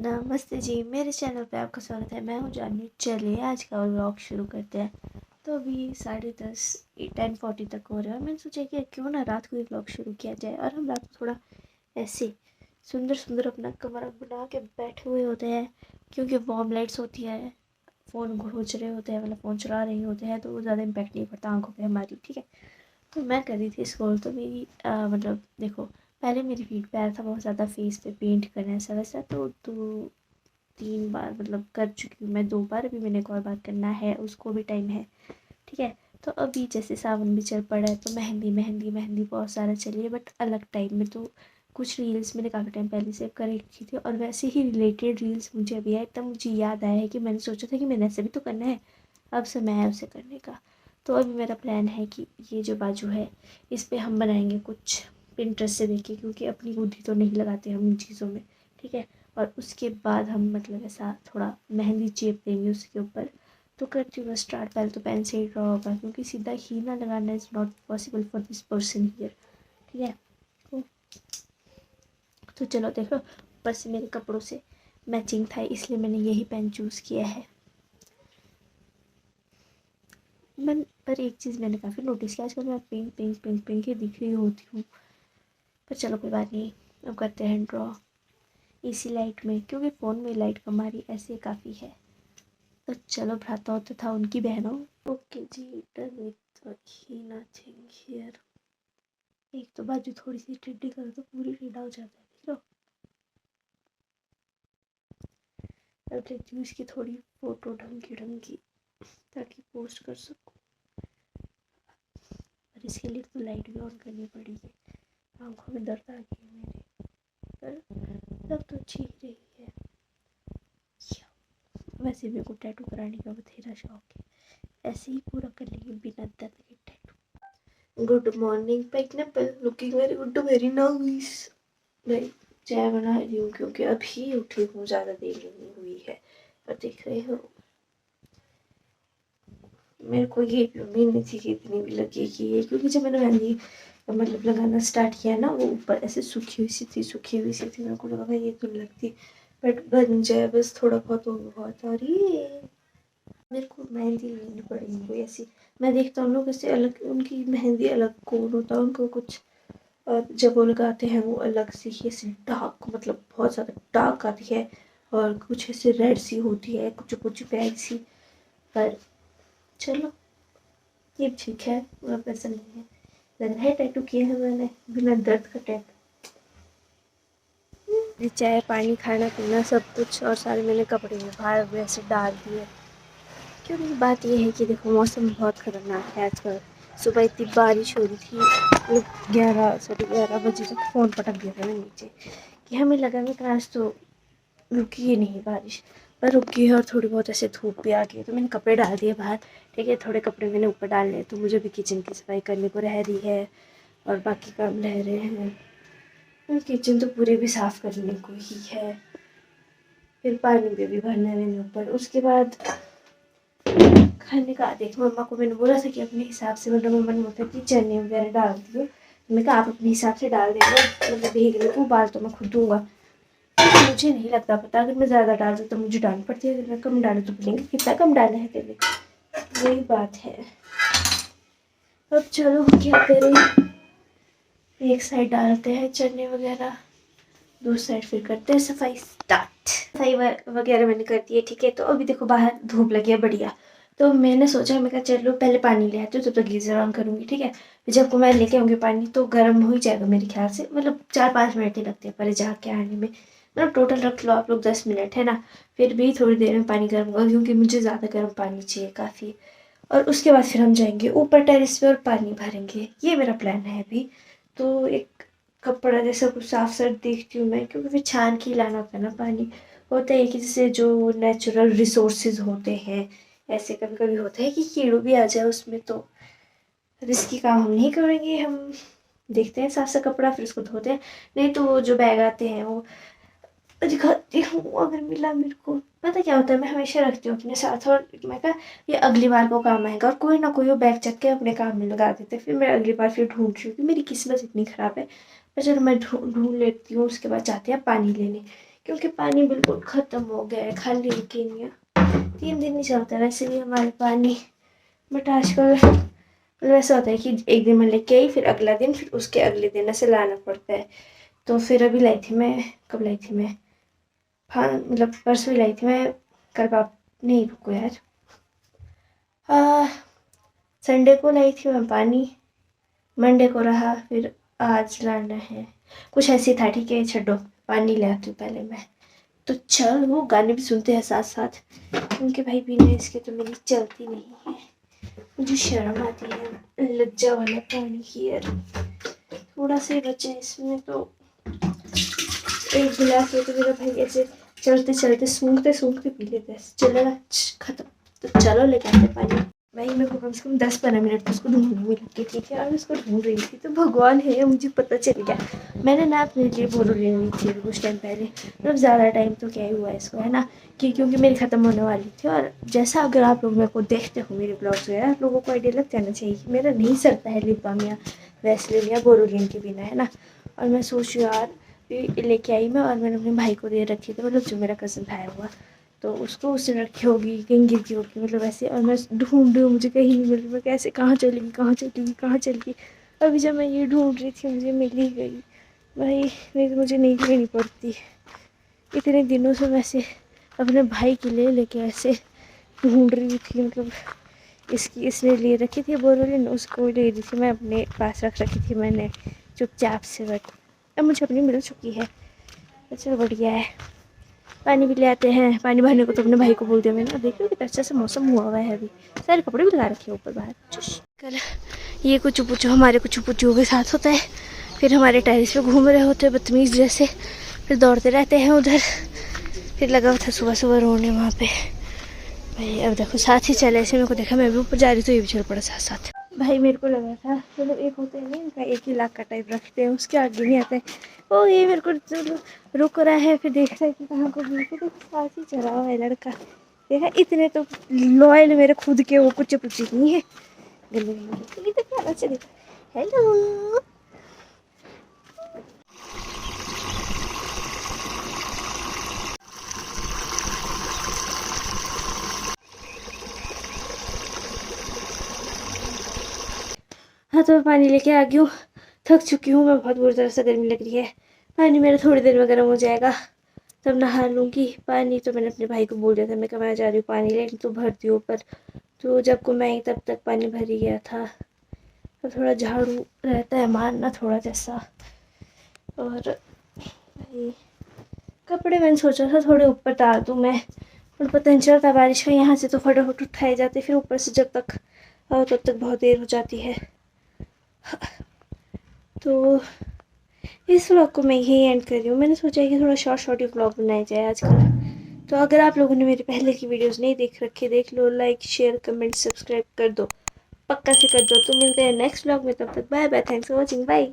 नमस्ते जी, मेरे चैनल पे आपका स्वागत है। मैं हूँ जानवी। चलिए आज का व्लॉग शुरू करते हैं। तो अभी 10:30 10:40 तक हो रहा है और मैंने सोचा कि क्यों ना रात को ही व्लॉग शुरू किया जाए। और हम रात को थोड़ा ऐसे सुंदर सुंदर अपना कमरा बना के बैठे हुए होते हैं, क्योंकि वार्म लाइट्स होती है, फ़ोन घोंच रहे होते हैं, मतलब फ़ोन चला रहे होते हैं, तो वो ज़्यादा इम्पैक्ट नहीं पड़ता आंखों पे हमारी। ठीक है, तो मैं कर रही थी स्क्रॉल, तो मेरी मतलब देखो, पहले मेरी फीड पे आया था बहुत ज़्यादा फेस पे पेंट करना ऐसा वैसा, तो 2-3 बार मतलब कर चुकी हूँ मैं, 2 बार। अभी मैंने एक और बार करना है, उसको भी टाइम है। ठीक है, तो अभी जैसे सावन भी चल पड़ा है, तो मेहंदी मेहंदी मेहंदी बहुत सारा चलिए, बट अलग टाइम में। तो कुछ रील्स मैंने काफ़ी टाइम पहले से कर रखी थी, और वैसे ही रिलेटेड रील्स मुझे अभी आए, तब मुझे याद आया है कि मैंने सोचा था कि मैंने ऐसे भी तो करना है, अब समय है उसे करने का। तो अभी मेरा प्लान है कि ये जो बाजू है, इस पर हम बनाएंगे कुछ पिंटरेस्ट से देख के, क्योंकि अपनी बुद्धि तो नहीं लगाते हम इन चीज़ों में। ठीक है, और उसके बाद हम मतलब ऐसा थोड़ा मेहंदी चेप देंगे उसके ऊपर। तो करती हूँ मैं स्टार्ट। पहले तो पेन से ही ड्रॉ होगा, क्योंकि सीधा ही ना लगाना is not possible for this person here. ठीक है, तो, तो चलो देखो, ऊपर से मेरे कपड़ों से मैचिंग था, इसलिए मैंने यही पेन चूज़ किया है। मैं पर एक चीज़ मैंने काफ़ी नोटिस किया, आजकल मैं पिंक पिंक पिंक पिंक ही दिख रही होती हूँ। पर चलो कोई बात नहीं, अब करते हैं ड्रॉ इसी लाइट में, क्योंकि फ़ोन में लाइट कम आ रही ऐसे काफ़ी है। तो चलो भ्राताओं तथा उनकी बहनों, ओके जी, डन विथ नथिंग हियर। एक तो बाजू थोड़ी सी टेढ़ी करो तो पूरी टेढ़ा हो जाता है, देख लो। अब देखती हूँ इसकी थोड़ी फोटो ढंग की, ताकि पोस्ट कर सकूँ। पर इसके लिए तो लाइट भी ऑन करनी पड़ेगी, आंखों में दर्द आ गई है मेरे। पर लग तो अच्छी ही रही है। वैसे मेरे को टैटू कराने का बथेरा शौक है, ऐसे ही पूरा कर लेंगे बिना दर्द के tattoo. Good morning pineapple, looking very good, very nice. मैं चाय बना रही हूँ, क्योंकि अभी उठी हूँ, ज़्यादा देर नहीं हुई है। पर देख रहे हो, मेरे को ये भी उम्मीद नहीं थी कि इतनी भी लगेगी ये, क्योंकि जब मैंने मेहंदी मतलब लगाना स्टार्ट किया ना, वो ऊपर ऐसे सूखी हुई सी थी। मेरे को लगा ये तो लगती, बट बन जाए बस, थोड़ा बहुत हो बहुत। और ये मेरे को मेहंदी लेनी पड़ेगी कोई ऐसी। मैं देखता हूँ लोग ऐसे अलग, उनकी मेहंदी अलग कोड होता है उनको कुछ, और जब वो लगाते हैं वो अलग सी ही ऐसे डार्क, मतलब बहुत ज़्यादा डार्क आती है, और कुछ ऐसे रेड सी होती है, कुछ कुछ प्यारी सी। पर चलो, ये ठीक है, पूरा पसंद नहीं है। लग रहा है टैटू किया है मैंने बिना दर्द का टैटू। चाय पानी खाना पीना सब कुछ, और सारे मैंने कपड़े में बाहर वैसे डाल दिए, क्योंकि बात ये है कि देखो मौसम बहुत ख़तरनाक है आजकल। सुबह इतनी बारिश हो रही थी, मतलब 11 बजे तक फ़ोन पटक दिया था मैं नीचे, कि हमें लगा कि आज तो रुकी ही नहीं बारिश। पर रुकी है, और थोड़ी बहुत ऐसे धूप भी आ गई, तो मैंने कपड़े डाल दिए बाहर। ठीक है, थोड़े कपड़े मैंने ऊपर डाल लिए, तो मुझे भी किचन की सफाई करने को रह रही है, और बाकी काम रह रहे हैं। और किचन तो पूरे भी साफ़ करने को ही है। फिर पानी भी भरना है मैंने ऊपर। उसके बाद खाने का देख, मम्मा को मैंने बोला था कि अपने हिसाब से, मतलब मम्मा ने बोला कि चने वगैरह डाल दियो, तो मैं कहा आप अपने हिसाब से डाल देना, मतलब भीग ले, तो बाल तो मैं खुद दूंगा। तो मुझे नहीं लगता पता, अगर मैं ज़्यादा डाल दूँ तो मुझे डांट पड़ती है, अगर मैं कम डालूँ तो बोलेंगे कितना कम डाला है तेरे, वही बात है। अब चलो क्या करें, एक साइड डालते हैं चने वगैरह, दूसरी साइड फिर करते हैं सफाई स्टार्ट। सफाई वगैरह मैंने कर दी है। ठीक है, तो अभी देखो बाहर धूप लगी है बढ़िया, तो मैंने सोचा, मैं कहा चलो पहले पानी ले आती हूँ, तो गीज़र ऑन करूँगी। ठीक है, जब को मैं लेके आऊँगी पानी तो गर्म हो ही जाएगा मेरे ख्याल से, मतलब 4-5 मिनट ही लगते हैं पर जाके आने में, मतलब टोटल रख लो आप लोग 10 मिनट, है ना। फिर भी थोड़ी देर में पानी गर्म होगा, क्योंकि मुझे ज़्यादा गर्म पानी चाहिए काफ़ी। और उसके बाद फिर हम जाएंगे ऊपर टेरिस पे और पानी भरेंगे, ये मेरा प्लान है अभी। तो एक कपड़ा जैसा कुछ साफ साफ देखती हूँ मैं, क्योंकि फिर छान के लाना होता है ना पानी। होता है कि जैसे जो नेचुरल रिसोर्सेज होते हैं, ऐसे कभी कभी होता है कि कीड़ू भी आ जाए उसमें, तो रिस्की काम हम नहीं करेंगे। हम देखते हैं साफ सा कपड़ा, फिर उसको धोते हैं। नहीं तो वो जो बैग आते हैं वो दिखाती हूँ, अगर मिला मेरे को। पता क्या होता है, मैं हमेशा रखती हूँ अपने साथ, और मैं कहा ये अगली बार को काम आएगा, और कोई ना कोई वो बैग चक के अपने काम में लगा देते, फिर मैं अगली बार फिर ढूंढ रही हूँ कि मेरी किस्मत इतनी ख़राब है। पर चलो मैं ढूंढ लेती हूँ, उसके बाद जाते हैं पानी लेने, क्योंकि पानी बिल्कुल ख़त्म हो गया है, खाली केनिया 3 दिन नहीं चलता वैसे भी हमारे पानी। बट आजकल मतलब ऐसा होता है कि एक दिन मैं लेके आई, फिर अगला दिन, फिर उसके अगले दिन ऐसे लाना पड़ता है। तो फिर अभी लाई थी मैं, कब लाई थी मैं, हाँ मतलब परसों ही लाई थी मैं। कल पाप नहीं, रुको यार, संडे को लाई थी मैं पानी, मंडे को रहा, फिर आज लाना है। कुछ ऐसे था, ठीक है छोड़ो, पानी ले आती हूँ पहले मैं। तो चल वो गाने भी सुनते हैं साथ साथ, क्योंकि भाई बिना इसके तो मेरी चलती नहीं है। मुझे शर्म आती है लज्जा वाला पानी की यार। थोड़ा सा ही बचा है इसमें, तो एक गिलास हो तो मेरा भाई ऐसे चलते चलते सूंघते सूंघते पी लेते हैं। चलेगा, खत्म। तो चलो लेके आते पानी। भाई मेरे को कम से कम 10-15 मिनट तो उसको ढूंढने में लग गई, ठीक है, और मैं उसको ढूंढ रही थी तो भगवान है मुझे पता चल गया। मैंने ना अपने लिए बोरोलिन ली थी कुछ टाइम पहले, मतलब ज़्यादा टाइम तो क्या ही हुआ इसको, है ना, कि क्योंकि मेरी ख़त्म होने वाली थी। और जैसा अगर आप लोग मेरे को देखते हो मेरे ब्लॉग्स वगैरह, आप लोगों को आइडिया लग जाना चाहिए कि मेरा नहीं सरता है लिप बाम या वैसलिन या बोरोलिन के बिना, है ना। और मैं सोच यार लेके आई मैं, और मैंने अपने भाई को दे रखी थी, मतलब जो मेरा कज़न भाई हुआ, तो उसको उसने रखी होगी, कहीं गिर गई होगी, मतलब ऐसे। और मैं ढूंढ रही हूँ, मुझे कहीं नहीं मिल रही, मैं कैसे, कहाँ चली गई। अभी जब मैं ये ढूंढ रही थी मुझे मिल ही गई। भाई नहीं तो मुझे नहीं लेनी पड़ती। इतने दिनों से वैसे अपने भाई के लिए लेके ऐसे ढूंढ रही थी, मतलब इसने ले रखी थी बोरोलिन, उसको ले रही थी मैं, अपने पास रख रखी थी मैंने चुपचाप से। बट अब मुझे अपनी मिल चुकी है, तो चलो बढ़िया है। पानी भी ले आते हैं। पानी भरने को तो अपने भाई को बोल दिया मैंने। देख लो कितना अच्छा सा मौसम हुआ हुआ है, अभी सारे कपड़े भी लगा रखे हैं ऊपर बाहर। कल ये कुछ पुचू हमारे कुछ पुचुओं के साथ होता है, फिर हमारे टेरिस पे घूम रहे होते हैं बदतमीज़ जैसे, फिर दौड़ते रहते हैं उधर। फिर लगा हुआ था सुबह सुबह रोने वहाँ पे। भाई अब देखो साथ ही चले, ऐसे मेरे को देखा मैं भी ऊपर जा रही तो ये भी चल पड़ा साथ साथ। भाई मेरे को लगा था, मतलब एक होते हैं ना इनका एक ही लाख का टाइप रखते हैं, उसके आगे नहीं आते। ओ ये मेरे को रुक रहा है, फिर देखता है कि कहाँ को भी, तो साथ ही चला हुआ है लड़का। देखा, इतने तो लॉयल मेरे खुद के वो कुछ पुची नहीं है। गंदे गंदे तो क्या अच्छा देखा। हेलो हाँ, तो मैं पानी लेके आ गई हूँ। थक चुकी हूँ मैं, बहुत बुरी तरह से गर्मी लग रही है। पानी मेरा थोड़ी देर में गर्म हो जाएगा, तब नहा लूँगी। पानी तो मैंने अपने भाई को बोल दिया था, मैं कहा मैं जा रही हूँ पानी लेने, तो भर दी ऊपर। तो जब को मैं आई तब तक पानी भर ही गया था। तो थोड़ा झाड़ू रहता है मारना थोड़ा जैसा। और भाई कपड़े मैंने सोचा था थोड़े ऊपर डाल दूँ मैं, और पता नहीं चलता बारिश का, यहाँ से तो फटाफट उठाए जाते, फिर ऊपर से जब तक आओ तब तक बहुत देर हो जाती है। तो इस व्लॉग को मैं यही एंड कर रही हूँ। मैंने सोचा कि थोड़ा शॉर्ट शॉर्ट ही व्लॉग बनाया जाए आजकल। तो अगर आप लोगों ने मेरे पहले की वीडियोस नहीं देख रखे, देख लो, लाइक शेयर कमेंट सब्सक्राइब कर दो, पक्का से कर दो। तो मिलते हैं नेक्स्ट व्लॉग में, तब तक bye bye, thanks for watching, bye.